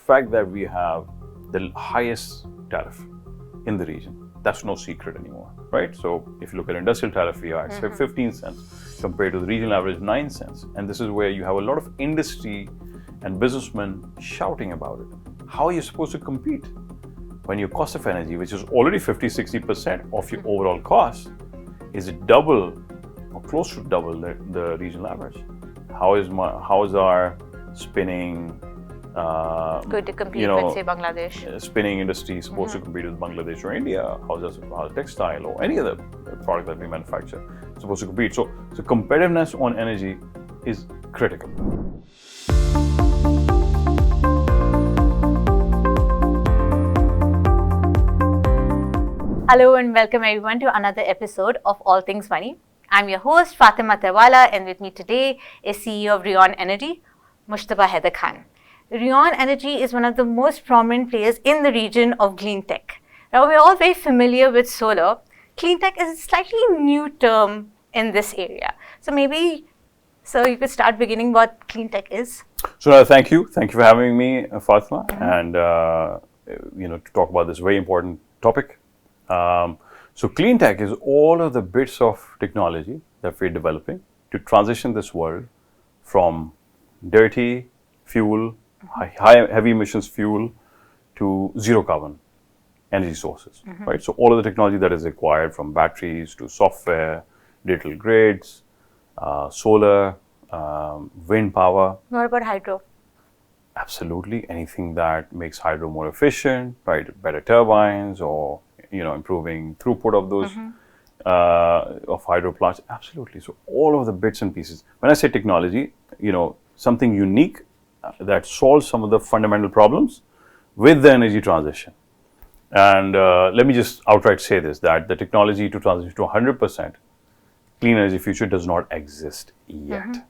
fact that we have the highest tariff in the region. That's no secret anymore, right? So if you look at industrial tariff, we are at 15 cents compared to the regional average 9 cents. And this is where you have a lot of industry and businessmen shouting about it. How are you supposed to compete when your cost of energy, which is already 50-60% of your overall cost, is double or close to double the regional average? How is our spinning going to compete with, say, Bangladesh? Spinning industry is supposed to compete with Bangladesh or India. How textile or any other product that we manufacture is supposed to compete. So competitiveness on energy is critical. Hello and welcome everyone to another episode of All Things Money. I'm your host Fatima Attarwalla, and with me today is CEO of Reon Energy, Mujtaba Haider Khan. Reon Energy is one of the most prominent players in the region of clean tech. Now, we're all very familiar with solar. Clean tech is a slightly new term in this area. So maybe, you could start beginning what clean tech is. So thank you. Thank you for having me, Fatima, and to talk about this very important topic. So clean tech is all of the bits of technology that we're developing to transition this world from dirty fuel, heavy emissions fuel, to zero carbon energy sources, right? So all of the technology that is required, from batteries to software, digital grids, solar, wind power. What about hydro? Absolutely, anything that makes hydro more efficient, right? Better turbines, or improving throughput of those of hydro plants. Absolutely. So all of the bits and pieces. When I say technology, something unique that solves some of the fundamental problems with the energy transition. And let me just outright say this, that the technology to transition to 100% clean energy future does not exist yet,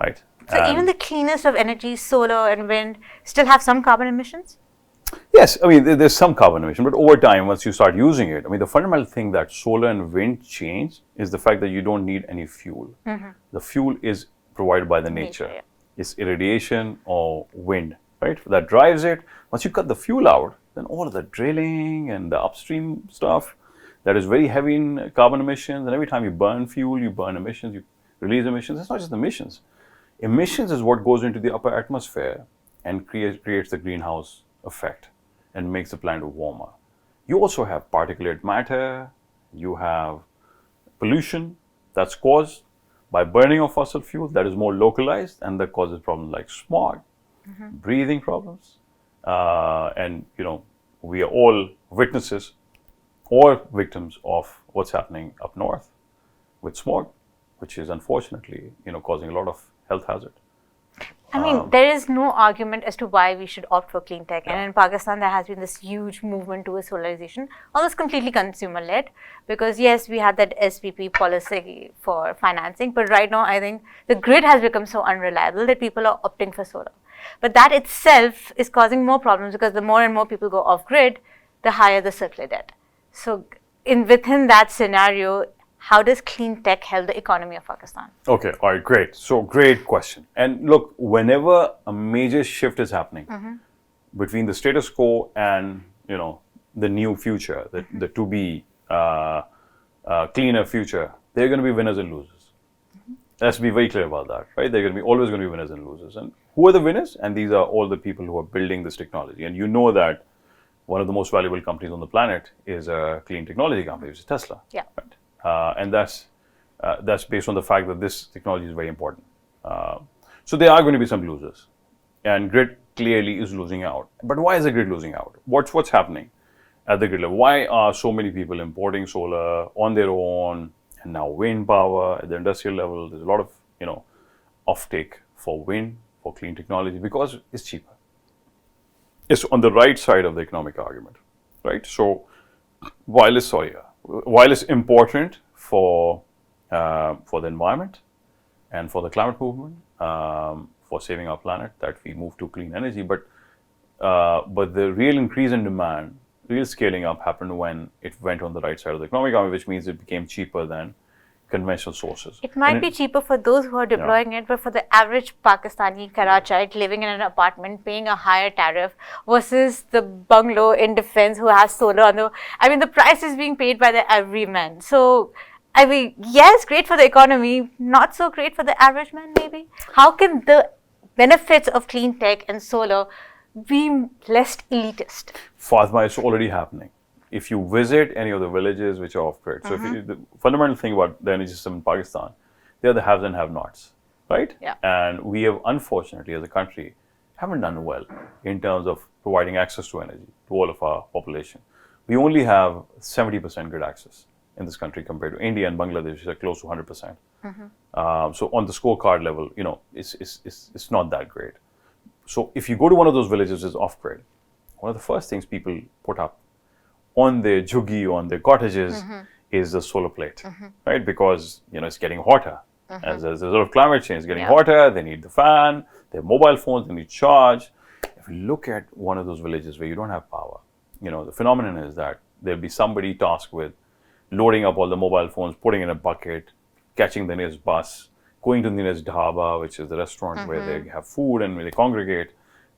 right? So even the cleanest of energy, solar and wind, still have some carbon emissions? Yes, I mean, there's some carbon emission, but over time, once you start using it, the fundamental thing that solar and wind change is the fact that you don't need any fuel. The fuel is provided by the nature. Yeah. It's irradiation or wind, right? That drives it. Once you cut the fuel out, then all of the drilling and the upstream stuff that is very heavy in carbon emissions, and every time you burn fuel, you burn emissions, you release emissions. It's not just emissions. Emissions is what goes into the upper atmosphere and creates the greenhouse effect and makes the planet warmer. You also have particulate matter, you have pollution that's caused by burning of fossil fuel that is more localized and that causes problems like smog, breathing problems, and we are all witnesses or victims of what's happening up north with smog, which is unfortunately causing a lot of health hazard. There is no argument as to why we should opt for clean tech. And in Pakistan, there has been this huge movement towards solarization, almost completely consumer-led. Because yes, we had that SPP policy for financing, but right now I think the grid has become so unreliable that people are opting for solar. But that itself is causing more problems, because the more and more people go off-grid, the higher the circular debt. So within that scenario, how does clean tech help the economy of Pakistan? Okay, all right, great. So great question. And look, whenever a major shift is happening between the status quo and the new future, the to be cleaner future, there are going to be winners and losers. Let's be very clear about that, right? There are always going to be winners and losers. And who are the winners? And these are all the people who are building this technology. And you know that one of the most valuable companies on the planet is a clean technology company, which is Tesla. Yeah. Right? And that's based on the fact that this technology is very important. So there are going to be some losers, and grid clearly is losing out. But why is the grid losing out? What's happening at the grid level? Why are so many people importing solar on their own, and now wind power at the industrial level? There's a lot of offtake for wind, for clean technology, because it's cheaper. It's on the right side of the economic argument, right? So while it's important for the environment and for the climate movement, for saving our planet, that we move to clean energy, but the real increase in demand, real scaling up happened when it went on the right side of the economic argument, which means it became cheaper than conventional sources. It might be cheaper for those who are deploying it, but for the average Pakistani Karachite living in an apartment paying a higher tariff versus the bungalow in defense who has solar on the... I mean, the price is being paid by the everyman. So, I mean, yes, great for the economy, not so great for the average man maybe. How can the benefits of clean tech and solar be less elitist? Fatima, it's already happening. If you visit any of the villages which are off-grid, so if you, the fundamental thing about the energy system in Pakistan, they are the haves and have-nots, right? Yeah. And we have, unfortunately, as a country, haven't done well in terms of providing access to energy to all of our population. We only have 70% grid access in this country compared to India and Bangladesh, which are close to 100%. So on the scorecard level, you know, it's not that great. So if you go to one of those villages that's off-grid, one of the first things people put up on their juggi, on their cottages, is the solar plate, right? Because, you know, it's getting hotter. As a result of climate change, it's getting hotter, they need the fan, they have mobile phones, they need charge. If you look at one of those villages where you don't have power, you know, the phenomenon is that there'll be somebody tasked with loading up all the mobile phones, putting in a bucket, catching the nearest bus, going to the nearest dhaba, which is the restaurant where they have food and where they congregate,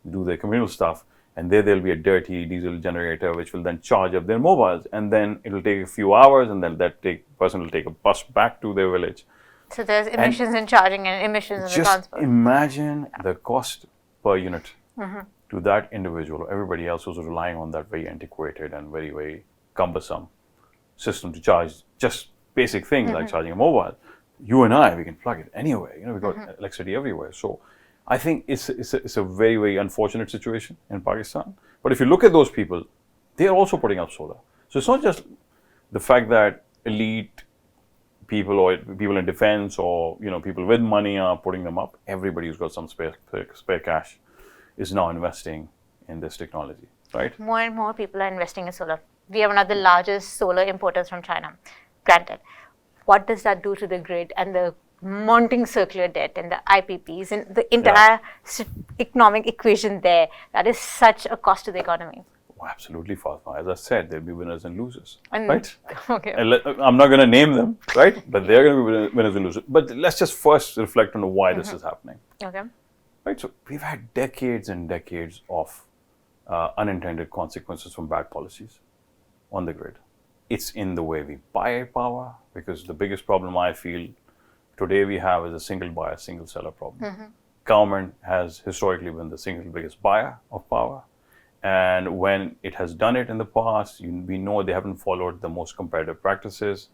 do their communal stuff. And there'll be a dirty diesel generator which will then charge up their mobiles, and then it'll take a few hours, and then that person will take a bus back to their village. So there's emissions in charging and emissions in the transport. Just imagine the cost per unit to that individual or everybody else who's relying on that very antiquated and very, very cumbersome system to charge just basic things like charging a mobile. You and I, we can plug it anywhere. You know, we've got electricity everywhere. So I think it's a very, very unfortunate situation in Pakistan. But if you look at those people, they are also putting up solar. So it's not just the fact that elite people or people in defense or, you know, people with money are putting them up. Everybody who's got some spare cash is now investing in this technology, right? More and more people are investing in solar. We are one of the largest solar importers from China, granted. What does that do to the grid and the mounting circular debt and the IPPs and the entire economic equation there? That is such a cost to the economy. Oh, absolutely, Fatima. As I said, there'll be winners and losers, And, right? Okay. I'm not going to name them, right? But they're going to be winners and losers. But let's just first reflect on why this is happening. Okay. Right, so we've had decades and decades of unintended consequences from bad policies on the grid. It's in the way we buy power, because the biggest problem I feel today we have is a single buyer, single seller problem. Government has historically been the single biggest buyer of power. And when it has done it in the past, we know they haven't followed the most competitive practices.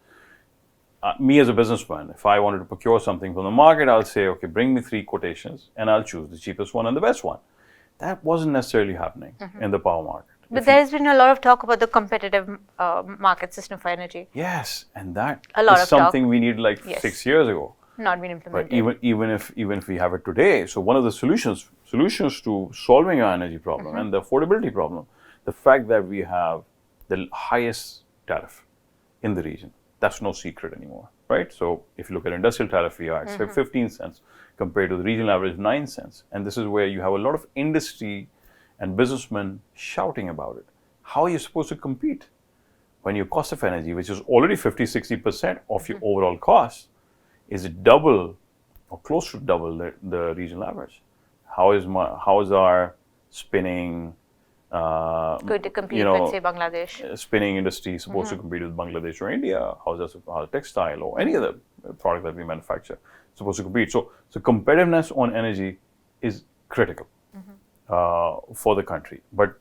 Me as a businessman, if I wanted to procure something from the market, I'll say, okay, bring me 3 quotations and I'll choose the cheapest one and the best one. That wasn't necessarily happening in the power market. But there's been a lot of talk about the competitive market system for energy. Yes, and that is something we needed like 6 years ago. Not been implemented. But even if we have it today, so one of the solutions to solving our energy problem and the affordability problem, the fact that we have the highest tariff in the region, that's no secret anymore, right? So if you look at industrial tariff, we are at 15 cents compared to the regional average 9 cents. And this is where you have a lot of industry and businessmen shouting about it. How are you supposed to compete when your cost of energy, which is already 50-60% of your overall cost, is double or close to double the regional average? How is our spinning Going to compete with, say, Bangladesh? Spinning industry is supposed to compete with Bangladesh or India. How is textile or any other product that we manufacture supposed to compete? So competitiveness on energy is critical for the country. But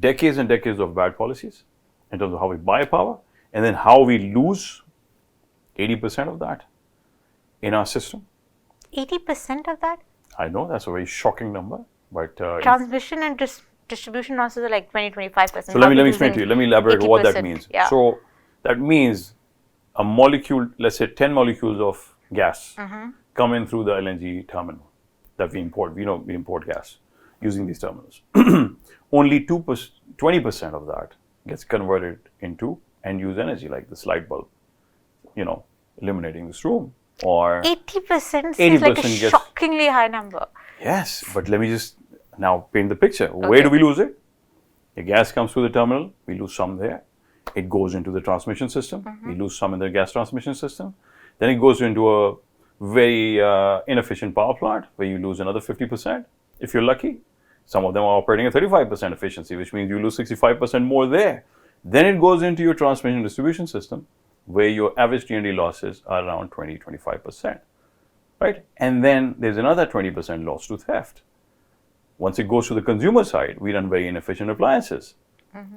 decades and decades of bad policies in terms of how we buy power, and then how we lose 80% of that in our system. 80% of that? I know that's a very shocking number, but transmission and distribution losses are like 20-25%. So let me explain to you. Let me elaborate what that means. Yeah. So that means a molecule, let's say 10 molecules of gas come in through the LNG terminal that we import. We import gas using these terminals. Only 20% of that gets converted into end-use energy, like this light bulb, illuminating this room. Or 80% seems like a shockingly high number. Yes, but let me just now paint the picture. Okay. Where do we lose it? The gas comes through the terminal, we lose some there. It goes into the transmission system, we lose some in the gas transmission system. Then it goes into a very inefficient power plant where you lose another 50% if you're lucky. Some of them are operating at 35% efficiency, which means you lose 65% more there. Then it goes into your transmission distribution system where your average T&D losses are around 20-25%, right? And then there's another 20% loss to theft. Once it goes to the consumer side, we run very inefficient appliances.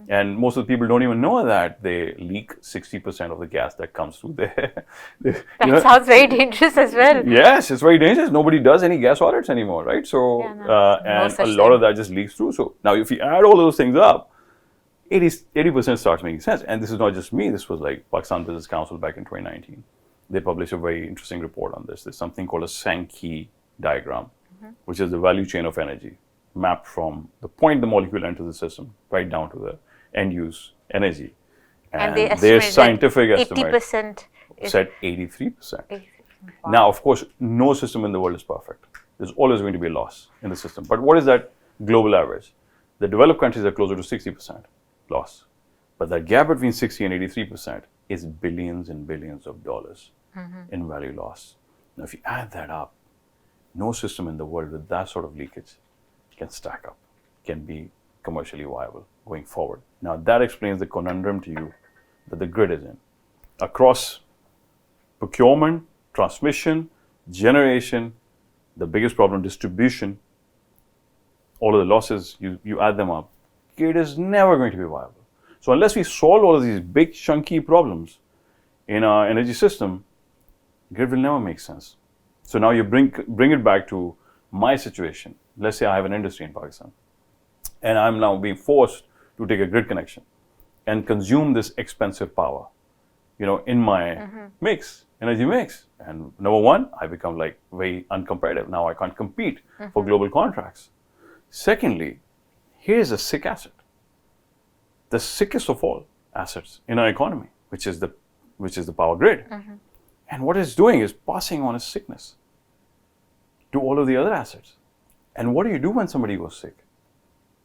And most of the people don't even know that they leak 60% of the gas that comes through there. That sounds very dangerous as well. Yes, it's very dangerous. Nobody does any gas audits anymore, right? So, and a lot of that just leaks through. So now if you add all those things up, 80% starts making sense. And this is not just me. This was like Pakistan Business Council back in 2019. They published a very interesting report on this. There's something called a Sankey diagram, which is the value chain of energy, mapped from the point the molecule enters the system right down to the end use energy. And their scientific estimate 80% said 83%. Wow. Now, of course, no system in the world is perfect. There's always going to be a loss in the system. But what is that global average? The developed countries are closer to 60% loss. But that gap between 60 and 83% is billions and billions of dollars in value loss. Now, if you add that up, no system in the world with that sort of leakage can stack up, can be commercially viable going forward. Now, that explains the conundrum to you that the grid is in. Across procurement, transmission, generation, the biggest problem, distribution, all of the losses, you add them up, grid is never going to be viable. So unless we solve all of these big chunky problems in our energy system, grid will never make sense. So now you bring it back to my situation. Let's say I have an industry in Pakistan and I'm now being forced to take a grid connection and consume this expensive power, in my energy mix. And number one, I become like very uncompetitive. Now I can't compete for global contracts. Secondly, here's a sick asset, the sickest of all assets in our economy, which is the power grid. And what it's doing is passing on a sickness to all of the other assets. And what do you do when somebody goes sick?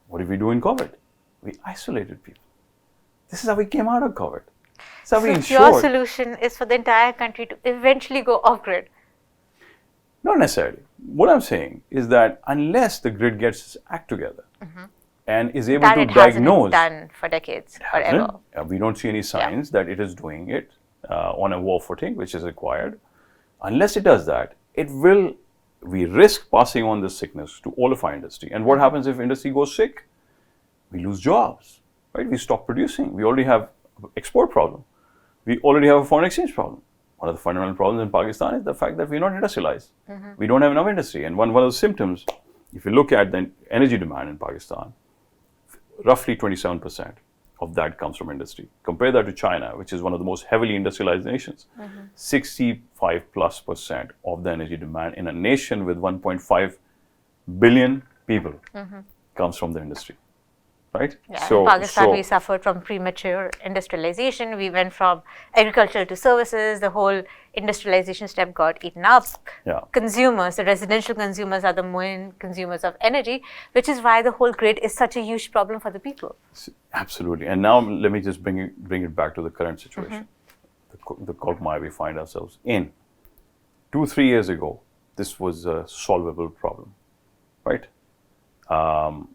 What did we do in COVID? We isolated people. This is how we came out of COVID. This is how we ensured. Your solution is for the entire country to eventually go off-grid? Not necessarily. What I'm saying is that unless the grid gets its act together and is able to diagnose... That it hasn't done for decades, forever. We don't see any signs that it is doing it on a war footing, which is required. Unless it does that, we risk passing on this sickness to all of our industry. And what happens if industry goes sick? We lose jobs, right? We stop producing. We already have an export problem. We already have a foreign exchange problem. One of the fundamental problems in Pakistan is the fact that we're not industrialized. We don't have enough industry. And one of the symptoms, if you look at the energy demand in Pakistan, roughly 27% of that comes from industry. Compare that to China, which is one of the most heavily industrialized nations. 65+% of the energy demand in a nation with 1.5 billion people comes from the industry, right? Yeah, in Pakistan, we suffered from premature industrialization. We went from agriculture to services. The whole industrialization step got eaten up. Consumers, the residential consumers are the main consumers of energy, which is why the whole grid is such a huge problem for the people. Absolutely. And now let me just bring it back to the current situation, the quagmire we find ourselves in. 2-3 years ago, this was a solvable problem, right?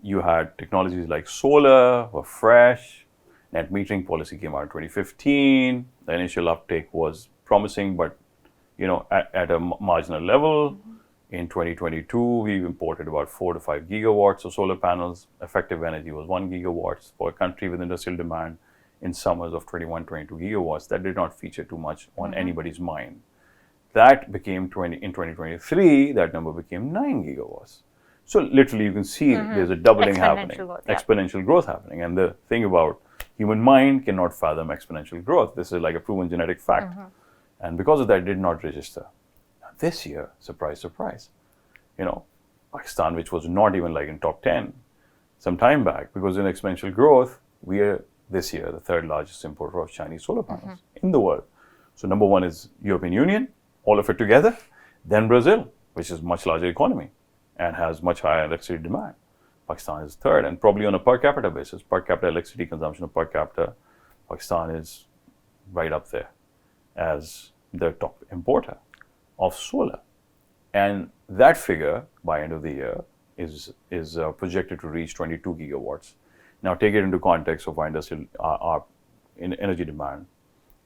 You had technologies like solar were fresh. Net metering policy came out in 2015. The initial uptake was promising, but at a marginal level. In 2022, we imported about 4 to 5 gigawatts of solar panels. Effective energy was 1 gigawatt for a country with industrial demand in summers of 21, 22 gigawatts. That did not feature too much on anybody's mind. That became in 2023, that number became 9 gigawatts. So literally you can see there's a doubling happening, exponential growth happening. And the thing about human mind cannot fathom exponential growth. This is like a proven genetic fact. And because of that, it did not register. Now, this year, surprise, surprise, Pakistan, which was not even like in top 10 some time back, because in exponential growth, we are this year the third largest importer of Chinese solar panels in the world. So number one is European Union, all of it together, then Brazil, which is a much larger economy and has much higher electricity demand. Pakistan is third, and probably on a per capita basis, per capita electricity consumption of per capita, Pakistan is right up there as the top importer of solar. And that figure by end of the year is projected to reach 22 gigawatts. Now take it into context of our energy demand.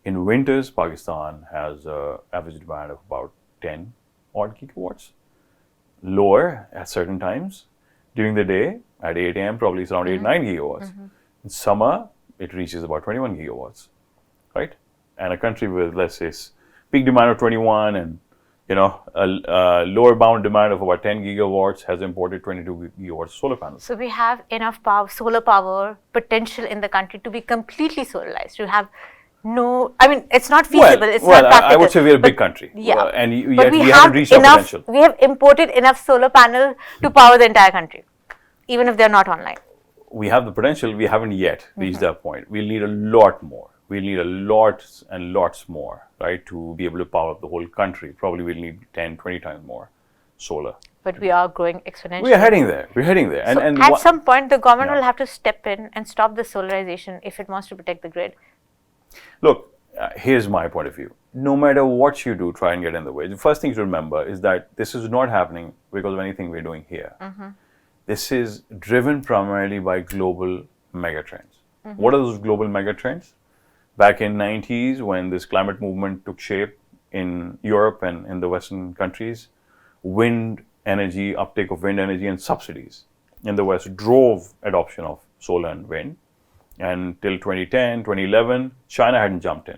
In winters, Pakistan has an average demand of about 10 odd gigawatts. Lower at certain times. During the day, at 8 a.m., probably it's around 8-9 gigawatts. In summer, it reaches about 21 gigawatts, right? And a country with, let's say, peak demand of 21 and a lower bound demand of about 10 gigawatts has imported 22 gigawatts solar panels. So we have enough power, solar power potential in the country to be completely solarized, to have no, I mean, it's not feasible, it's not practical. I would say we're a big country. Yeah. And yet we haven't reached our potential. We have imported enough solar panels to power the entire country, even if they're not online. We have the potential, we haven't yet reached that point. We'll need a lot more. We'll need a lots and lots more, right, to be able to power up the whole country. Probably we'll need 10, 20 times more solar. But we are growing exponentially. We are heading there. We're heading there. So and at some point, the government will have to step in and stop the solarization if it wants to protect the grid. Look, here's my point of view. No matter what you do, try and get in the way. The first thing to remember is that this is not happening because of anything we're doing here. This is driven primarily by global megatrends. What are those global megatrends? Back in 90s, when this climate movement took shape in Europe and in the Western countries, wind energy, uptake of wind energy and subsidies in the West drove adoption of solar and wind. And till 2010, 2011, China hadn't jumped in,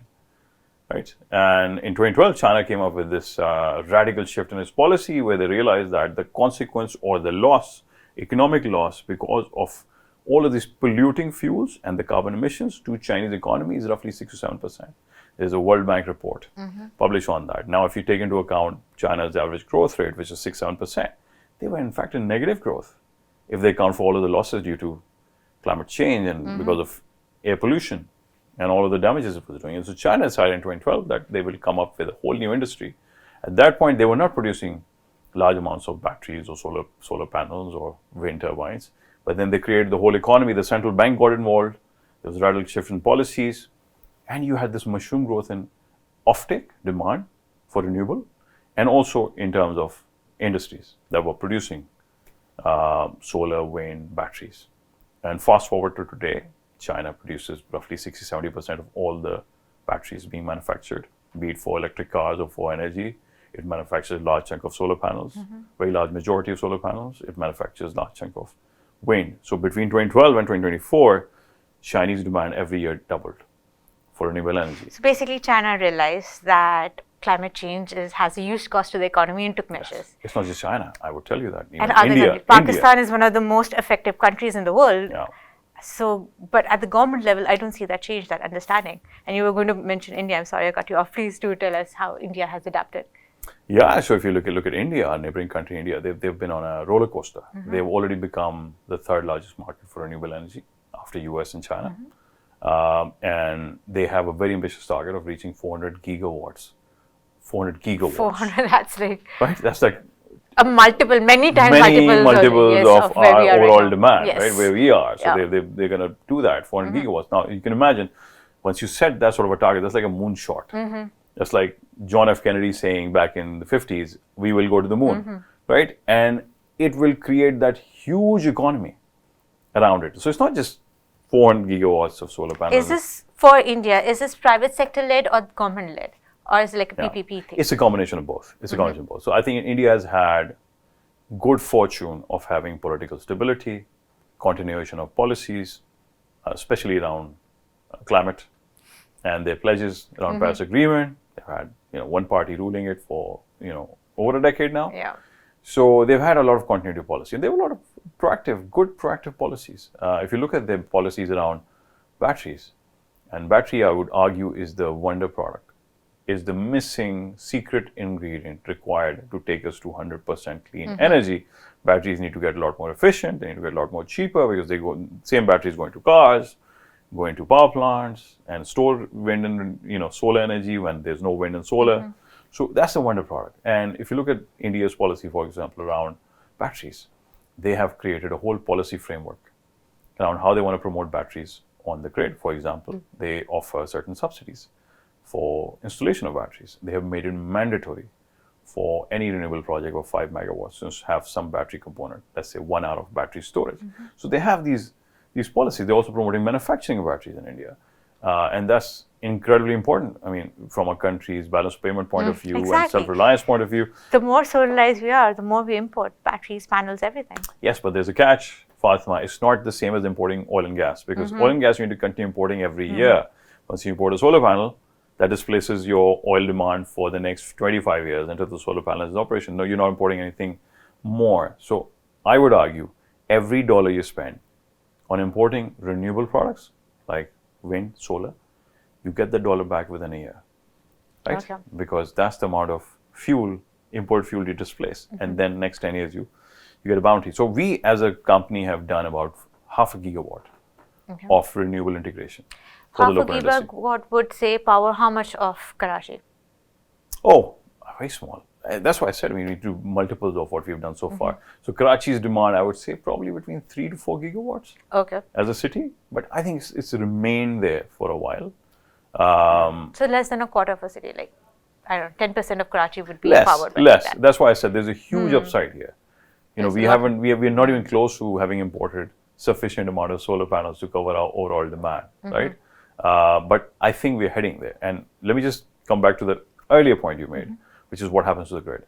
right? And in 2012, China came up with this radical shift in its policy where they realized that the consequence or the loss, economic loss, because of all of these polluting fuels and the carbon emissions to Chinese economy is roughly 6 to 7%. There's a World Bank report published on that. Now, if you take into account China's average growth rate, which is 6-7%, they were in fact in negative growth if they account for all of the losses due to climate change and because of air pollution and all of the damages it was doing. And so China decided in 2012 that they will come up with a whole new industry. At that point, they were not producing large amounts of batteries or solar panels or wind turbines, but then they created the whole economy. The central bank got involved. There was a radical shift in policies, and you had this mushroom growth in offtake demand for renewable, and also in terms of industries that were producing solar, wind, batteries. And fast forward to today, China produces roughly 60-70% of all the batteries being manufactured, be it for electric cars or for energy. It manufactures a large chunk of solar panels, very large majority of solar panels. It manufactures a large chunk of wind. So between 2012 and 2024, Chinese demand every year doubled for renewable energy. So basically, China realized that climate change has a huge cost to the economy and took measures. It's not just China, I would tell you that. And other countries. Pakistan is one of the most effective countries in the world. Yeah. So, but at the government level, I don't see that change, that understanding. And you were going to mention India. I'm sorry I cut you off. Please do tell us how India has adapted. Yeah, so if you look at India, our neighboring country, India, they've been on a roller coaster. They've already become the third largest market for renewable energy after US and China. And they have a very ambitious target of reaching 400 gigawatts. 400 gigawatts. 400, that's like... Right, that's like... many times multiples of our overall demand, right, where we are. So Yeah. they're going to do that, 400 gigawatts. Now, you can imagine, once you set that sort of a target, that's like a moonshot. That's like John F. Kennedy saying back in the 50s, we will go to the moon, right? And it will create that huge economy around it. So it's not just 400 gigawatts of solar panels. Is this for India? Is this private sector led or government led? Or is it like a PPP thing? It's a combination of both. It's a combination of both. So I think India has had good fortune of having political stability, continuation of policies, especially around climate and their pledges around Paris Agreement. They've had one party ruling it for over a decade now. Yeah. So they've had a lot of continuity policy, and they have a lot of good proactive policies. If you look at their policies around batteries, and battery, I would argue, is the wonder product, is the missing secret ingredient required to take us to 100% clean energy. Batteries need to get a lot more efficient. They need to get a lot more cheaper because same batteries going to cars, going to power plants, and store wind and solar energy when there's no wind and solar. So that's the wonder product. And if you look at India's policy, for example, around batteries, they have created a whole policy framework around how they want to promote batteries on the grid. For example, they offer certain subsidies for installation of batteries. They have made it mandatory for any renewable project of 5 megawatts to have some battery component, let's say 1 hour of battery storage. So they have these policies. They're also promoting manufacturing of batteries in India. And that's incredibly important. I mean, from a country's balance payment point of view and self-reliance point of view. The more solarized we are, the more we import batteries, panels, everything. Yes, but there's a catch, Fatima. It's not the same as importing oil and gas, because oil and gas you need to continue importing every year. Once you import a solar panel, that displaces your oil demand for the next 25 years until the solar panel is in operation. No, you're not importing anything more. So I would argue every dollar you spend on importing renewable products like wind, solar, you get the dollar back within a year, right? Okay. Because that's the amount of fuel, import fuel you displace. And then next 10 years, you get a bounty. So we as a company have done about 0.5 gigawatt of renewable integration. Half a gigawatt would say power how much of Karachi? Oh, very small. That's why I said we need to do multiples of what we've done so far. So Karachi's demand, I would say, probably between 3 to 4 gigawatts as a city. But I think it's remained there for a while. So less than a quarter of a city, like, I don't know, 10% of Karachi would be powered by that. That's why I said there's a huge upside here. You know, we're not even close to having imported sufficient amount of solar panels to cover our overall demand, right? But I think we're heading there. And let me just come back to the earlier point you made, which is what happens to the grid.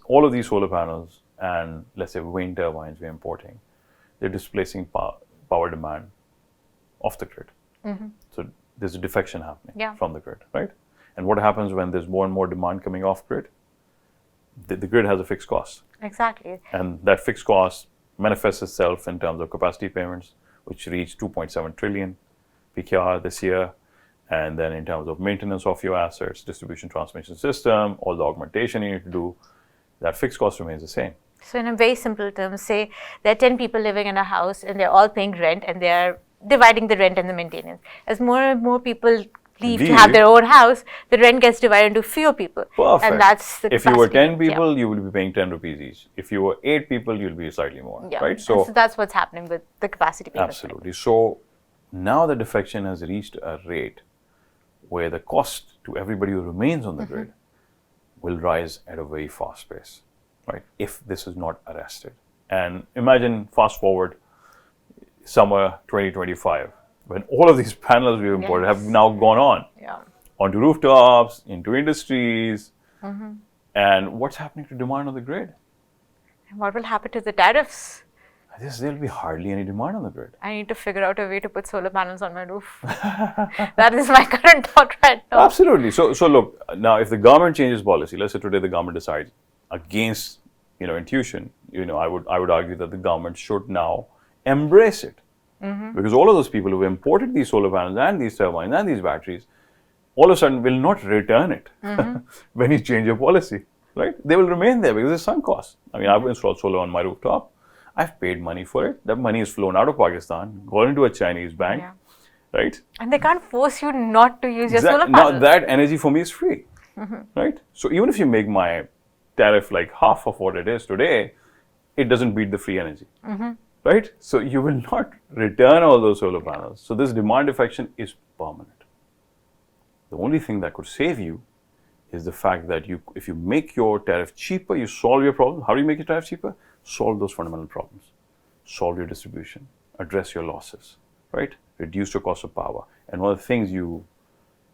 All of these solar panels and, let's say, wind turbines we're importing, they're displacing power demand off the grid. So there's a defection happening from the grid, right? And what happens when there's more and more demand coming off grid? The grid has a fixed cost. Exactly. And that fixed cost manifests itself in terms of capacity payments, which reached 2.7 trillion PKR this year. And then in terms of maintenance of your assets, distribution transmission system, all the augmentation you need to do, that fixed cost remains the same. So in a very simple terms, say there are 10 people living in a house and they're all paying rent and they're dividing the rent and the maintenance. As more and more people leave to have their own house, the rent gets divided into fewer people. Perfect. And that's the If you were 10 people, you will be paying 10 rupees each. If you were 8 people, you'll be slightly more, right? So that's what's happening with the capacity payment. Absolutely. So now the defection has reached a rate where the cost to everybody who remains on the grid will rise at a very fast pace, right? If this is not arrested. And imagine fast forward summer 2025, when all of these panels we've imported have now gone on onto rooftops, into industries, and what's happening to demand on the grid? And what will happen to the tariffs? There'll be hardly any demand on the grid. I need to figure out a way to put solar panels on my roof. That is my current thought right now. Absolutely. So look, now if the government changes policy, let's say today the government decides against, intuition, I would argue that the government should now embrace it. Because all of those people who imported these solar panels and these turbines and these batteries, all of a sudden will not return it when you change your policy, right? They will remain there because it's sunk cost. I mean, I've installed solar on my rooftop. I've paid money for it. That money is flown out of Pakistan, gone into a Chinese bank, right? And they can't force you not to use your solar panels. Now that energy for me is free, right? So even if you make my tariff like half of what it is today, it doesn't beat the free energy, right? So you will not return all those solar panels. So this demand defection is permanent. The only thing that could save you is the fact that if you make your tariff cheaper, you solve your problem. How do you make your tariff cheaper? Solve those fundamental problems. Solve your distribution. Address your losses, right? Reduce your cost of power. And one of the things the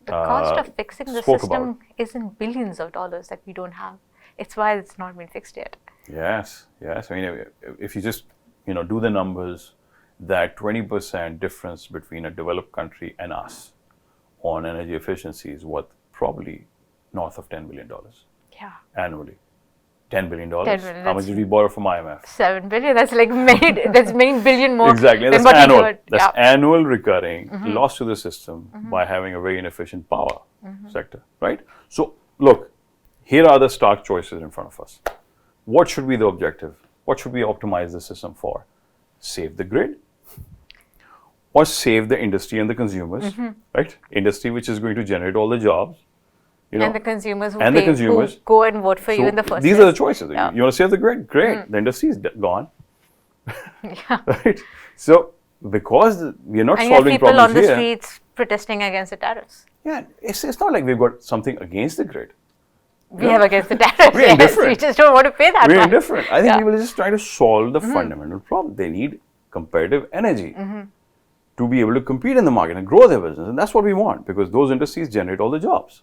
cost of fixing the system is in billions of dollars that we don't have. It's why it's not been fixed yet. Yes. I mean, if you just do the numbers, that 20% difference between a developed country and us on energy efficiency is worth probably north of $10 billion annually. $10 billion. How much did we borrow from IMF? 7 billion. That's like many billion more. Exactly. That's annual. That's annual recurring loss to the system by having a very inefficient power sector, right? So look, here are the stark choices in front of us. What should be the objective? What should we optimize the system for? Save the grid or save the industry and the consumers, right? Industry which is going to generate all the jobs. And the consumers who go and vote for you in the first place. These are the choices. Yeah. You want to save the grid? Great. The industry is gone. Right? So, because we are not solving problems here. And you have people on the streets protesting against the tariffs. Yeah, it's not like we've got something against the grid. We have against the tariffs. We're yes, indifferent. we just don't want to pay that We're much. indifferent. I think people are just trying to solve the fundamental problem. They need competitive energy to be able to compete in the market and grow their business. And that's what we want, because those industries generate all the jobs,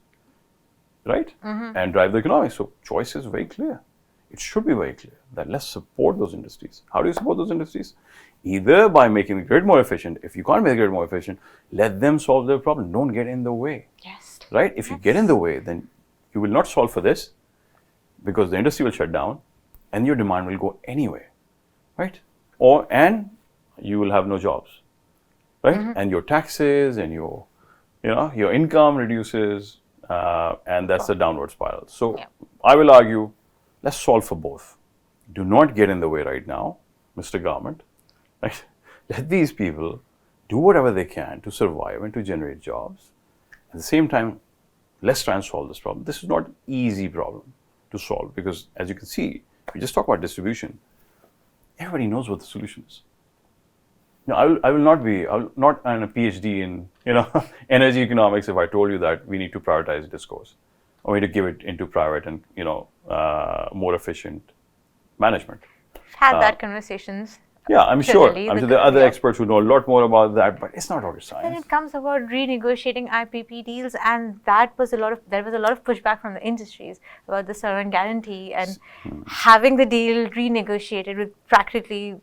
right? And drive the economy. So choice is very clear. It should be very clear that let's support those industries. How do you support those industries? Either by making the grid more efficient. If you can't make the grid more efficient, let them solve their problem. Don't get in the way. Yes. Right? If you get in the way, then you will not solve for this, because the industry will shut down and your demand will go anyway, right? And you will have no jobs, right? And your taxes and your income reduces, and that's a downward spiral. So I will argue, let's solve for both. Do not get in the way right now, Mr. Government. Right? Let these people do whatever they can to survive and to generate jobs. At the same time, let's try and solve this problem. This is not an easy problem to solve, because as you can see, if you just talk about distribution, everybody knows what the solution is. Now, I will not earn a PhD in energy economics if I told you that we need to prioritize discourse, or we need to give it into private and more efficient management. Had that conversations. Yeah, I'm sure. Generally, I'm sure there are other experts who know a lot more about that, but it's not rocket Then science. it comes about renegotiating IPP deals, and there was a lot of pushback from the industries about the sovereign guarantee, and having the deal renegotiated with practically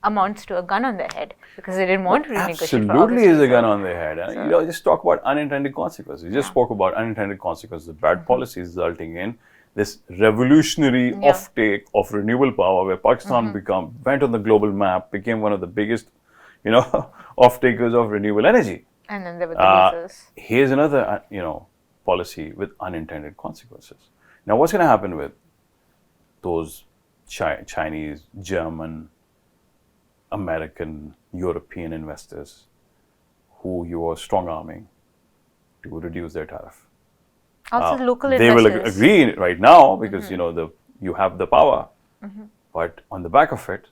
amounts to a gun on their head, because they didn't want to renegotiate. Absolutely is a gun on their head. And just talk about unintended consequences. You just spoke about unintended consequences, bad policies resulting in this revolutionary offtake of renewable power, where Pakistan went on the global map, became one of the biggest, off-takers of renewable energy. And then there were the losers. Here's another, policy with unintended consequences. Now, what's going to happen with those Chinese, German, American, European investors who you are strong-arming to reduce their tariff? Also, local they investors. will agree right now, because you have the power, but on the back of it,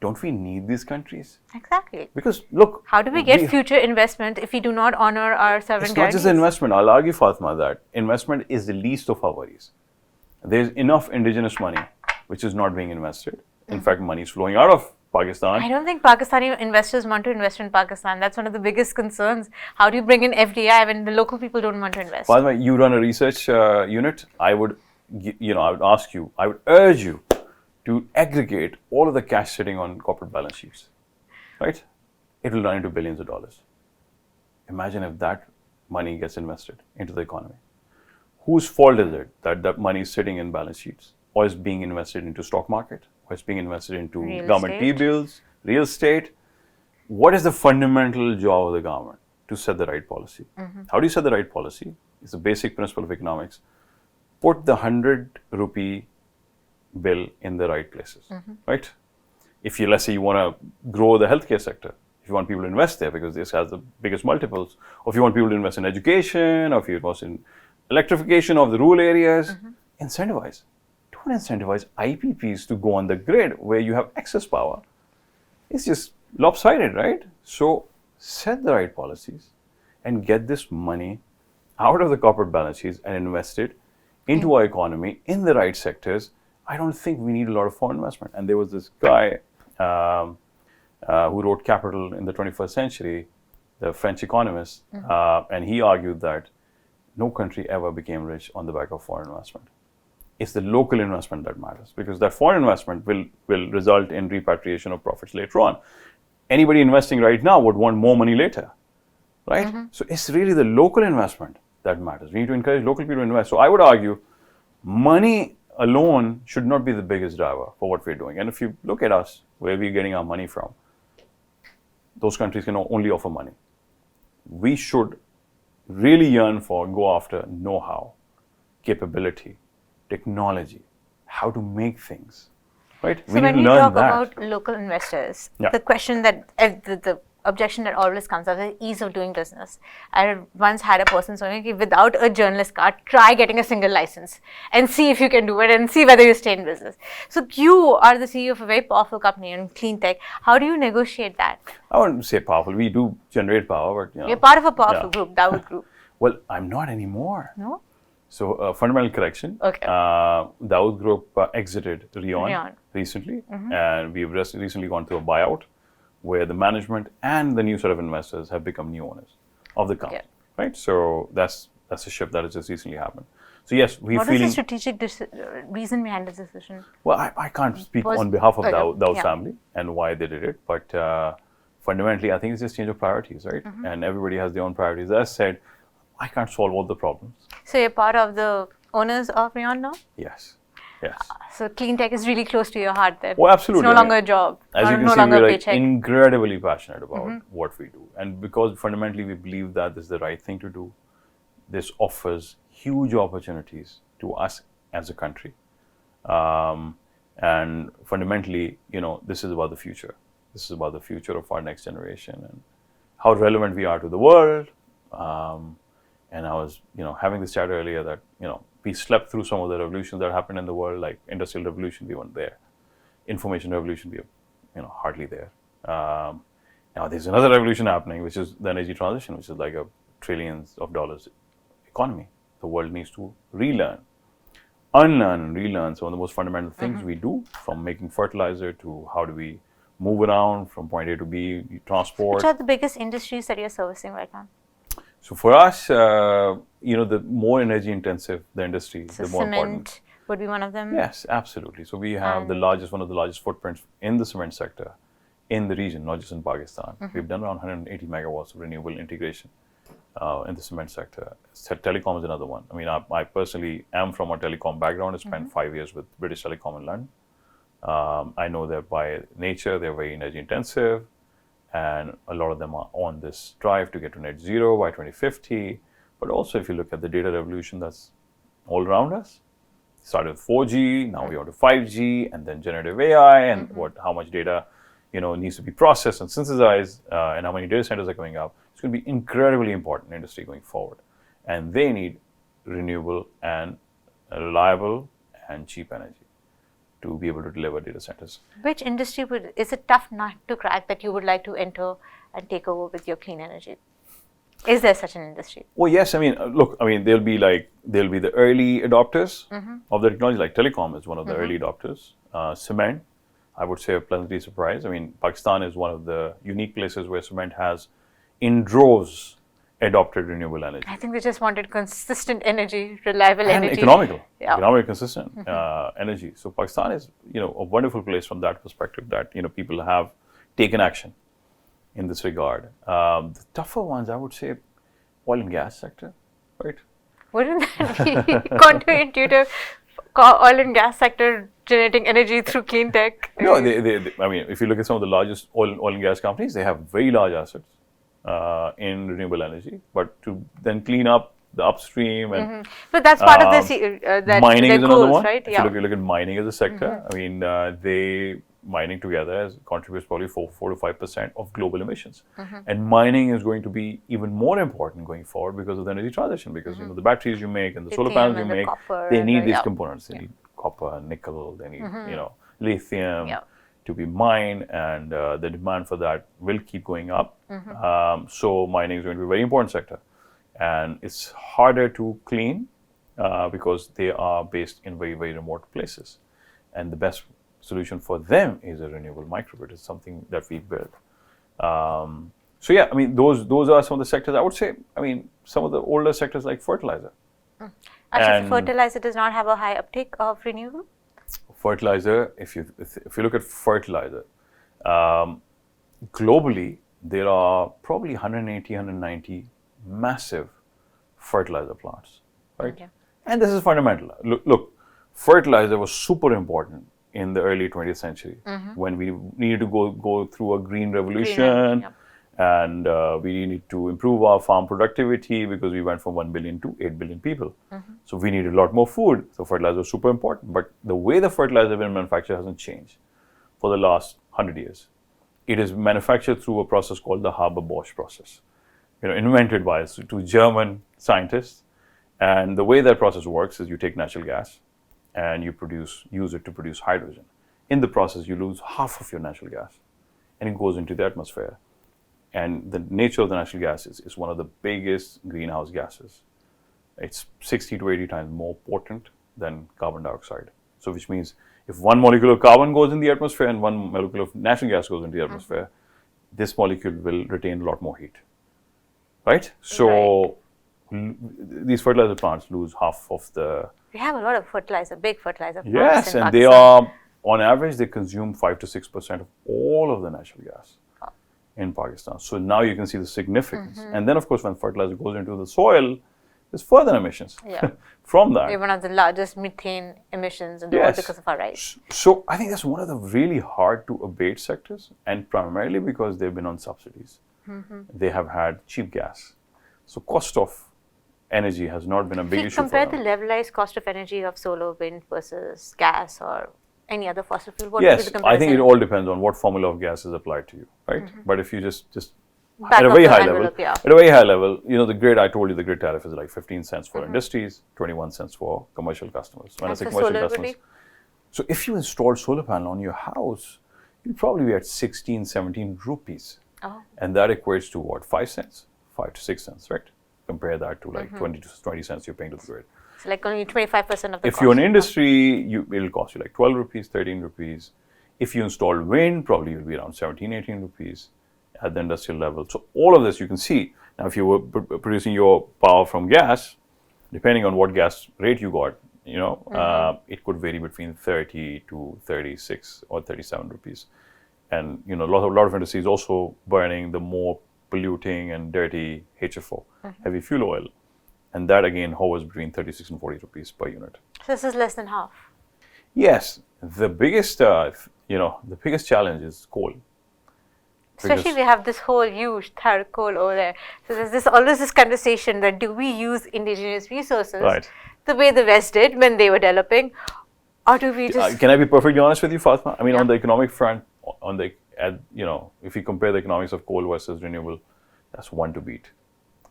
don't we need these countries? Exactly. Because look, how do we get future investment if we do not honor our sovereign it's not just investment. I'll argue, Fatima, that investment is the least of our worries. There's enough indigenous money which is not being invested. In fact, money is flowing out of Pakistan. I don't think Pakistani investors want to invest in Pakistan. That's one of the biggest concerns. How do you bring in FDI when the local people don't want to invest? Fatima, you run a research unit. I would ask you, I would urge you to aggregate all of the cash sitting on corporate balance sheets, right? It will run into billions of dollars. Imagine if that money gets invested into the economy. Whose fault is it that that money is sitting in balance sheets, or is being invested into stock market, or is being invested into government T-bills, real estate? What is the fundamental job of the government? To set the right policy. How do you set the right policy? It's a basic principle of economics. Put the 100 rupee bill in the right places, right? If you, let's say you want to grow the healthcare sector, if you want people to invest there because this has the biggest multiples, or if you want people to invest in education, or if you invest in electrification of the rural areas, incentivize. Don't incentivize IPPs to go on the grid where you have excess power. It's just lopsided, right? So set the right policies and get this money out of the corporate balance sheets and invest it into our economy in the right sectors. I don't think we need a lot of foreign investment. And there was this guy who wrote Capital in the 21st Century, the French economist, and he argued that no country ever became rich on the back of foreign investment. It's the local investment that matters, because that foreign investment will result in repatriation of profits later on. Anybody investing right now would want more money later, right? So it's really the local investment that matters. We need to encourage local people to invest. So I would argue money alone should not be the biggest driver for what we're doing. And if you look at us, where we're getting our money from, those countries can only offer money. We should really yearn for, go after know-how, capability, technology, how to make things, right? So when you talk about local investors, the question that the objection that always comes up is ease of doing business. I once had a person saying, without a journalist card, try getting a single license and see if you can do it and see whether you stay in business. So you are the CEO of a very powerful company in clean tech. How do you negotiate that? I wouldn't say powerful. We do generate power, but You're part of a powerful group, Dawood Group. Well, I'm not anymore. No? So, fundamental correction. Okay. Dawood Group exited Reon recently, and we've recently gone through a buyout where the management and the new set of investors have become new owners of the company. Right? So that's a shift that has just recently happened. So yes, we're What feeling. What is the strategic reason behind this decision? Well, I can't speak on behalf of Dawood's family and why they did it, but fundamentally, I think it's just change of priorities, right? And everybody has their own priorities. As I said, I can't solve all the problems. So you're part of the owners of Reon now? Yes. Yes. So clean tech is really close to your heart then. Well, absolutely. It's no longer a job. As you can no see, longer we're a like paycheck. incredibly passionate about what we do. And because fundamentally we believe that this is the right thing to do, this offers huge opportunities to us as a country. And fundamentally, this is about the future. This is about the future of our next generation and how relevant we are to the world. And I was, having this chat earlier that, we slept through some of the revolutions that happened in the world, like industrial revolution, we weren't there. Information revolution, we are, hardly there. Now there's another revolution happening, which is the energy transition, which is like a trillions of dollars economy. The world needs to relearn, unlearn and relearn some of the most fundamental things we do, from making fertilizer to how do we move around from point A to B, transport. Which are the biggest industries that you're servicing right now? So for us, the more energy intensive the industry, So the more cement important. would be one of them? Yes, absolutely. So we have one of the largest footprints in the cement sector in the region, not just in Pakistan. We've done around 180 megawatts of renewable integration in the cement sector. Telecom is another one. I mean, I personally am from a telecom background. I spent 5 years with British Telecom in London. I know that by nature, they're very energy intensive. And a lot of them are on this drive to get to net zero by 2050. But also, if you look at the data revolution that's all around us, started with 4G, now we're on to 5G, and then generative AI, and how much data needs to be processed and synthesized, and how many data centers are coming up. It's going to be incredibly important industry going forward. And they need renewable and reliable and cheap energy to be able to deliver data centers. Which industry is a tough nut to crack that you would like to enter and take over with your clean energy? Is there such an industry? Well, yes. I mean, look. I mean, there'll be the early adopters of the technology. Like telecom is one of the early adopters. Cement, I would say, a pleasantly surprised. I mean, Pakistan is one of the unique places where cement has, in droves, adopted renewable energy. I think they just wanted consistent energy, reliable and energy. economically consistent energy. So Pakistan is, a wonderful place from that perspective that, people have taken action in this regard. The tougher ones, I would say, oil and gas sector, right? Wouldn't that be counterintuitive? Oil and gas sector generating energy through clean tech? No, they, I mean, if you look at some of the largest oil and gas companies, they have very large assets in renewable energy, but to then clean up the upstream and but that's part of the mining is another one. Right? If you look at mining as a sector, I mean, they mining together contributes probably 4 to 5% of global emissions, and mining is going to be even more important going forward because of the energy transition. Because the batteries you make and the solar panels you make, they need these components. They need copper, nickel. They need lithium. To be mined, and the demand for that will keep going up. So mining is going to be a very important sector, and it's harder to clean because they are based in very, very remote places, and the best solution for them is a renewable microgrid. It's something that we built. So yeah, I mean, those are some of the sectors. I would say, I mean, some of the older sectors like fertilizer. Actually, fertilizer does not have a high uptake of renewable. Fertilizer, if you look at fertilizer, globally, there are probably 180, 190 massive fertilizer plants, right? Okay. And this is fundamental. Look, fertilizer was super important in the early 20th century when we needed to go through a green revolution. And we need to improve our farm productivity because we went from 1 billion to 8 billion people. So we needed a lot more food. So fertilizer was super important. But the way the fertilizer has been manufactured hasn't changed for the last 100 years. it is manufactured through a process called the Haber-Bosch process, invented by two German scientists. And the way that process works is you take natural gas and you use it to produce hydrogen. In the process, you lose half of your natural gas and it goes into the atmosphere. And the nature of the natural gas is one of the biggest greenhouse gases. It's 60 to 80 times more potent than carbon dioxide. So which means if one molecule of carbon goes in the atmosphere and one molecule of natural gas goes into the atmosphere, this molecule will retain a lot more heat. Right? So these fertilizer plants lose half of the... We have a lot of big fertilizer plants Yes, in and Pakistan. they are, on average, they consume 5 to 6% of all of the natural gas in Pakistan. So now you can see the significance. And then, of course, when fertilizer goes into the soil, there's further emissions from that. We're one of the largest methane emissions in the world because of our rice. So I think that's one of the really hard to abate sectors, and primarily because they've been on subsidies. They have had cheap gas. So cost of energy has not been a big issue for them. Compare the levelized cost of energy of solar, wind versus gas or any other fossil fuel. What would be the comparison? I think it all depends on what formula of gas is applied to you, right? But if you just Back at a of very the high envelope, level, at a very high level, the grid, I told you the grid tariff is like 15 cents for industries, 21 cents for commercial customers. When I say commercial customers, so if you install solar panel on your house, you'll probably be at 16, 17 rupees. And that equates to what, 5 cents? 5 to 6 cents, right? Compare that to like 20 to 20 cents you're paying to the grid. So like only 25% of the cost. If you're an industry, it'll cost you like 12 rupees, 13 rupees. If you install wind, probably you'll be around 17, 18 rupees at the industrial level. So all of this you can see. Now, if you were producing your power from gas, depending on what gas rate you got, it could vary between 30 to 36 or 37 rupees. And, a lot of industries also burning the more polluting and dirty HFO, heavy fuel oil. And that again hovers between 36 and 40 rupees per unit. So this is less than half. Yes, the biggest challenge is coal. Especially we have this whole huge third coal over there. So there's always this conversation that do we use indigenous resources the way the West did when they were developing, or do we just... Can I be perfectly honest with you, Fatima? I mean, on the economic front, if you compare the economics of coal versus renewable, that's one to beat,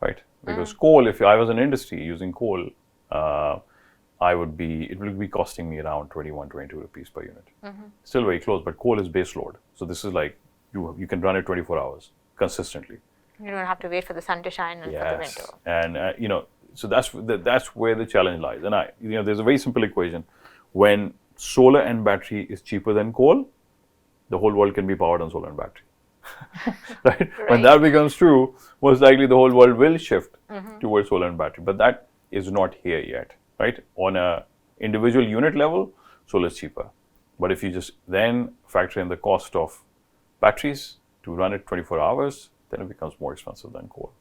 right? Because coal, if I was an industry using coal, it would be costing me around 21, 22 rupees per unit. Still very close, but coal is base load. So this is like, you can run it 24 hours consistently. You don't have to wait for the sun to shine and for the winter. And, so that's where the challenge lies. And there's a very simple equation. When solar and battery is cheaper than coal, the whole world can be powered on solar and battery. Right? When that becomes true, most likely the whole world will shift towards solar and battery. But that is not here yet, right? On a individual unit level, solar is cheaper. But if you just then factor in the cost of batteries to run it 24 hours, then it becomes more expensive than coal.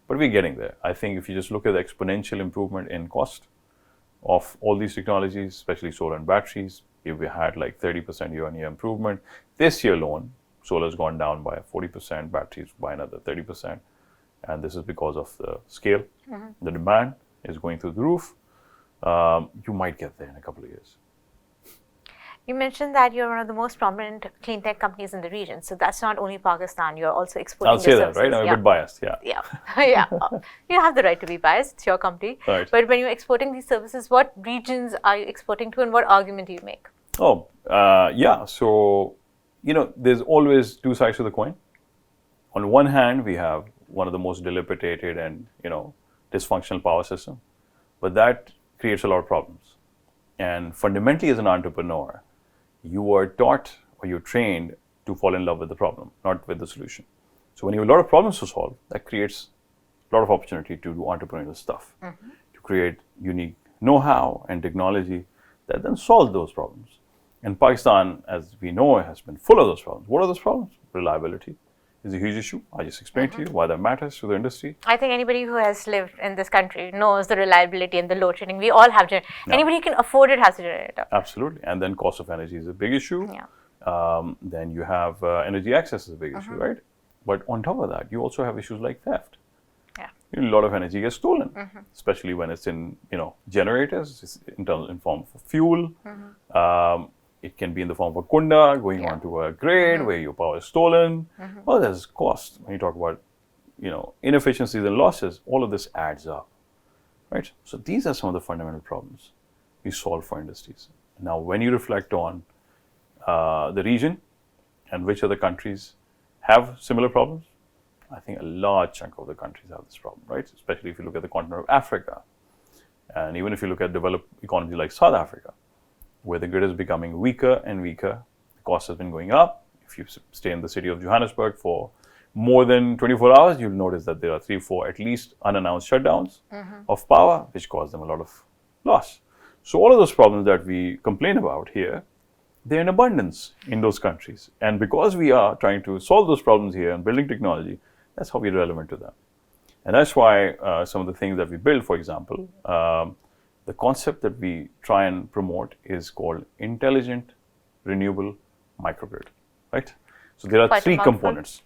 But we're getting there. I think if you just look at the exponential improvement in cost of all these technologies, especially solar and batteries, we had like 30% year-on-year improvement. This year alone, solar has gone down by 40%, batteries by another 30%. And this is because of the scale. The demand is going through the roof. You might get there in a couple of years. You mentioned that you're one of the most prominent clean tech companies in the region. So that's not only Pakistan, you're also exporting I'll say that, right? I'm a bit biased, Yeah. You have the right to be biased. It's your company. Right. But when you're exporting these services, what regions are you exporting to and what argument do you make? So, there's always two sides to the coin. On one hand, we have one of the most dilapidated and, dysfunctional power system. But that creates a lot of problems. And fundamentally, as an entrepreneur, you are taught or you're trained to fall in love with the problem, not with the solution. So when you have a lot of problems to solve, that creates a lot of opportunity to do entrepreneurial stuff, to create unique know-how and technology that then solve those problems. And Pakistan, as we know, has been full of those problems. What are those problems? Reliability is a huge issue. I just explained to you why that matters to the industry. I think anybody who has lived in this country knows the reliability and the load shedding. We all have anybody who can afford it has a generator. Absolutely. And then cost of energy is a big issue. Then you have energy access is a big issue, right? But on top of that, you also have issues like theft. A lot of energy gets stolen, especially when it's in generators, in form of fuel. It can be in the form of a kunda going onto a grid where your power is stolen. Well, there's cost. When you talk about, inefficiencies and losses, all of this adds up, right? So these are some of the fundamental problems we solve for industries. Now, when you reflect on the region and which other countries have similar problems, I think a large chunk of the countries have this problem, right? Especially if you look at the continent of Africa. And even if you look at developed economies like South Africa, where the grid is becoming weaker and weaker, the cost has been going up. If you stay in the city of Johannesburg for more than 24 hours, you'll notice that there are 3, 4 at least unannounced shutdowns of power, which cause them a lot of loss. So all of those problems that we complain about here, they're in abundance in those countries. And because we are trying to solve those problems here and building technology, that's how we're relevant to them. And that's why some of the things that we build, for example, the concept that we try and promote is called intelligent, renewable microgrid, right? So there are three components.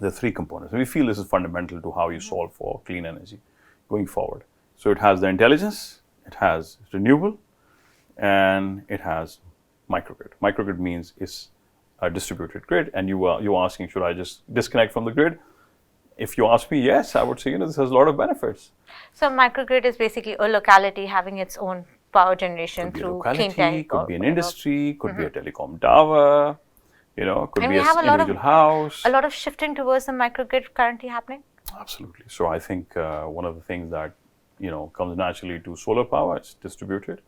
There are 3 components. And we feel this is fundamental to how you solve for clean energy going forward. So it has the intelligence, it has renewable, and it has microgrid. Microgrid means it's a distributed grid, and you are asking, should I just disconnect from the grid? If you ask me, yes, I would say, this has a lot of benefits. So microgrid is basically a locality having its own power generation through clean tech. Could be an industry, could be a telecom tower, could be an individual house. A lot of shifting towards the microgrid currently happening? Absolutely. So I think one of the things that, comes naturally to solar power, it's distributed.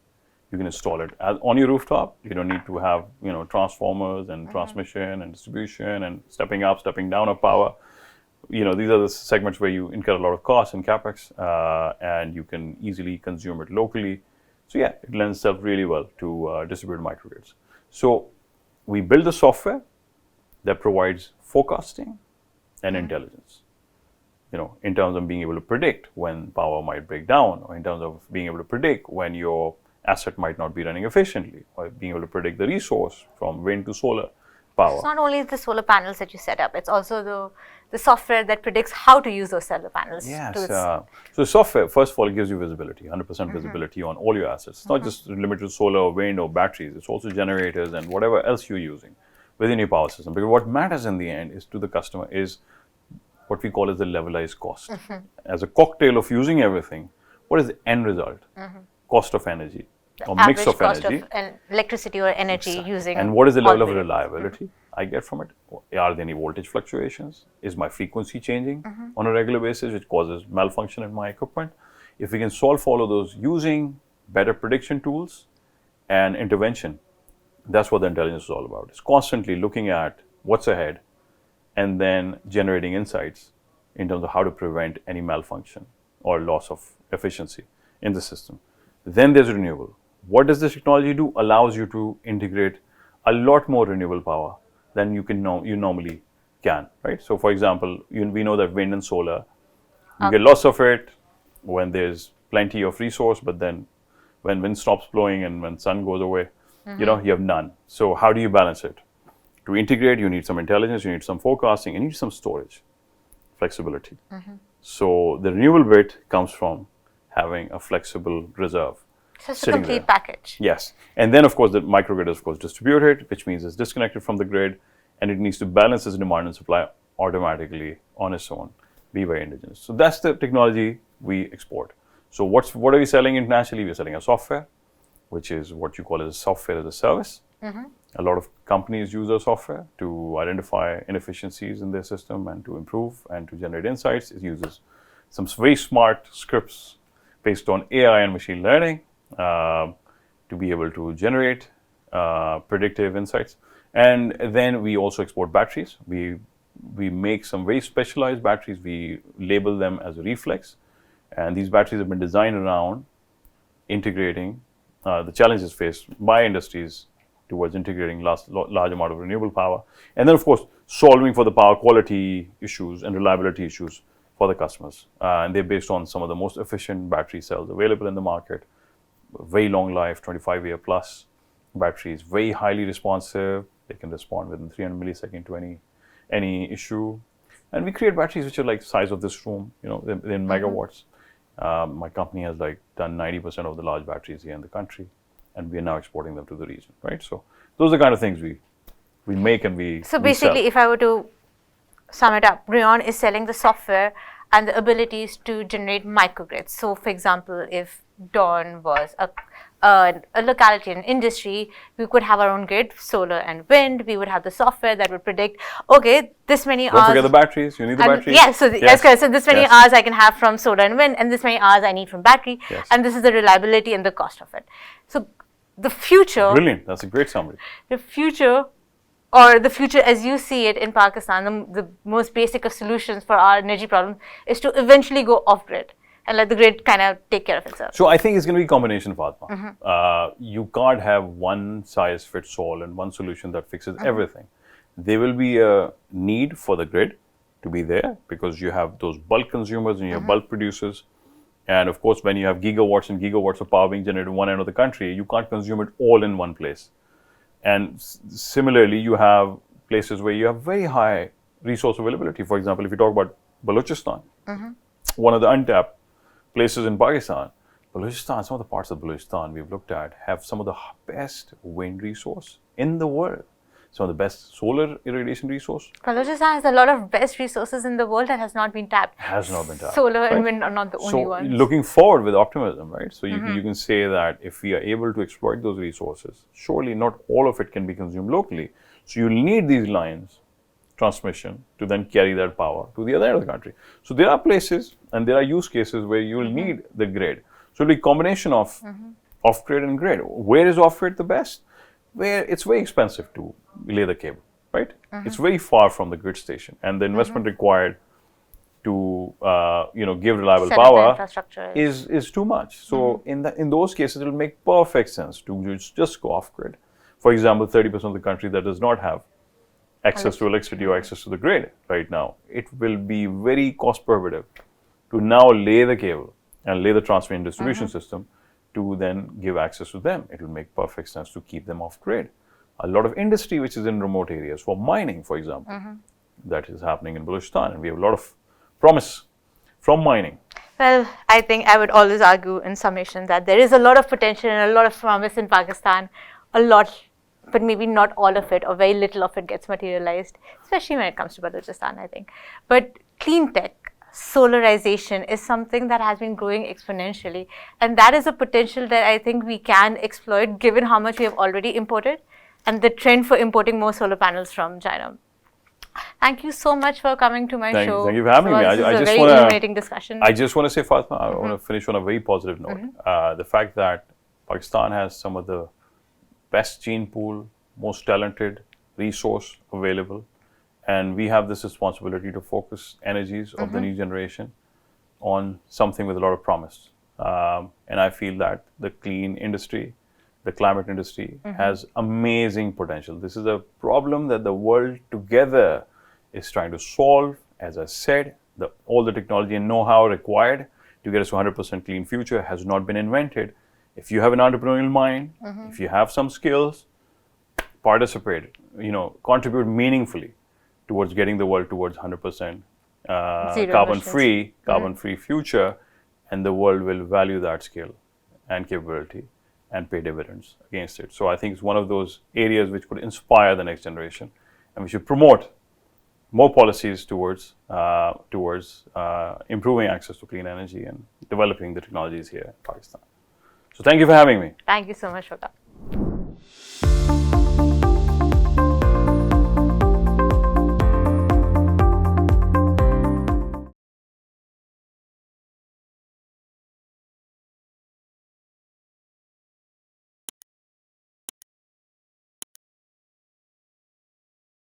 You can install it on your rooftop. You don't need to have, transformers and transmission and distribution and stepping up, stepping down of power. These are the segments where you incur a lot of costs and capex, and you can easily consume it locally. So yeah, it lends itself really well to distributed microgrids. So we build the software that provides forecasting and intelligence, in terms of being able to predict when power might break down, or in terms of being able to predict when your asset might not be running efficiently, or being able to predict the resource from wind to solar power. It's not only the solar panels that you set up, it's also the software that predicts how to use those solar panels. Yes. So software, first of all, it gives you visibility, 100% visibility on all your assets. It's not just limited to solar or wind or batteries. It's also generators and whatever else you're using within your power system. Because what matters in the end is to the customer is what we call as the levelized cost. As a cocktail of using everything, what is the end result? Cost of energy. Or mix of energy. Of electricity or energy using. And what is the level of reliability I get from it? Are there any voltage fluctuations? Is my frequency changing on a regular basis, which causes malfunction in my equipment? If we can solve for all of those using better prediction tools and intervention, that's what the intelligence is all about. It's constantly looking at what's ahead and then generating insights in terms of how to prevent any malfunction or loss of efficiency in the system. Then there's renewable. What does this technology do? Allows you to integrate a lot more renewable power than you normally can, right? So for example, we know that wind and solar, you get lots of it when there's plenty of resource, but then when wind stops blowing and when sun goes away, you have none. So how do you balance it? To integrate, you need some intelligence, you need some forecasting, you need some storage, flexibility. So the renewable bit comes from having a flexible reserve. So it's a complete package. Yes. And then, of course, the microgrid is, of course, distributed, which means it's disconnected from the grid, and it needs to balance its demand and supply automatically on its own, be very indigenous. So that's the technology we export. So what are we selling internationally? We're selling a software, which is what you call as software as a service. A lot of companies use our software to identify inefficiencies in their system and to improve and to generate insights. It uses some very smart scripts based on AI and machine learning to be able to generate predictive insights. And then we also export batteries. We make some very specialized batteries. We label them as reflex. And these batteries have been designed around integrating the challenges faced by industries towards integrating large amount of renewable power. And then, of course, solving for the power quality issues and reliability issues for the customers. And they're based on some of the most efficient battery cells available in the market. Very long life, 25-year plus batteries, very highly responsive. They can respond within 300 milliseconds to any issue. And we create batteries which are like the size of this room, they're in megawatts. My company has done 90% of the large batteries here in the country. and we are now exporting them to the region, right? So those are the kind of things we make and we So we basically, sell. if I were to sum it up, Reon is selling the software and the abilities to generate microgrids. So, for example, if Dawn was a locality, an industry, we could have our own grid, solar and wind. We would have the software that would predict, okay, this many Don't hours. forget the batteries. You need the batteries. Yeah, so that's correct. So this many Yes. hours I can have from solar and wind, and this many hours I need from battery, Yes. and this is the reliability and the cost of it. So the future, Brilliant. That's a great summary. the future, or the future as you see it in Pakistan, the most basic of solutions for our energy problem is to eventually go off grid and let the grid kind of take care of itself. So I think it's going to be a combination, Fatima. You can't have one size fits all and one solution that fixes everything. There will be a need for the grid to be there because you have those bulk consumers and you have bulk producers. And of course, when you have gigawatts and gigawatts of power being generated in one end of the country, you can't consume it all in one place. And similarly, you have places where you have very high resource availability. For example, if you talk about Balochistan, one of the untapped places in Pakistan, Balochistan, some of the parts of Balochistan we've looked at have some of the best wind resource in the world, some of the best solar irradiation resource. Balochistan has a lot of best resources in the world that has not been tapped. Has not been tapped. Solar and right? wind are not the only So ones. looking forward with optimism, right? So you can say that if we are able to exploit those resources, surely not all of it can be consumed locally. So you'll need these lines, transmission, to then carry that power to the other end of the country. So there are places and there are use cases where you will need the grid. So it'll be a combination of off-grid and grid. Where is off-grid the best? Where it's very expensive to lay the cable, right? It's very far from the grid station, and the investment required to give reliable Set up the power infrastructure. is too much. So in those cases, it will make perfect sense to just go off grid. For example, 30% of the country that does not have access to electricity or access to the grid right now, it will be very cost prohibitive to now lay the cable and lay the transmission and distribution system to then give access to them. It will make perfect sense to keep them off grid. A lot of industry which is in remote areas for mining, for example, that is happening in Balochistan, and we have a lot of promise from mining. Well, I think I would always argue in summation that there is a lot of potential and a lot of promise in Pakistan, a lot, but maybe not all of it or very little of it gets materialized, especially when it comes to Balochistan, I think. But clean tech, solarization is something that has been growing exponentially, and that is a potential that I think we can exploit given how much we have already imported and the trend for importing more solar panels from China. Thank you so much for coming to my show. Thank you for having me. This is a just very wanna, illuminating discussion. I just want to say, Fatima, I want to finish on a very positive note. The fact that Pakistan has some of the best gene pool, most talented resource available, and we have this responsibility to focus energies of the new generation on something with a lot of promise. And I feel that the clean industry, the climate industry has amazing potential. This is a problem that the world together is trying to solve. As I said, all the technology and know-how required to get us to 100% clean future has not been invented. If you have an entrepreneurial mind, if you have some skills, participate, contribute meaningfully towards getting the world towards 100% carbon-free future, and the world will value that skill and capability and pay dividends against it. So I think it's one of those areas which could inspire the next generation, and we should promote more policies towards improving access to clean energy and developing the technologies here in Pakistan. So thank you for having me. Thank you so much, Rona.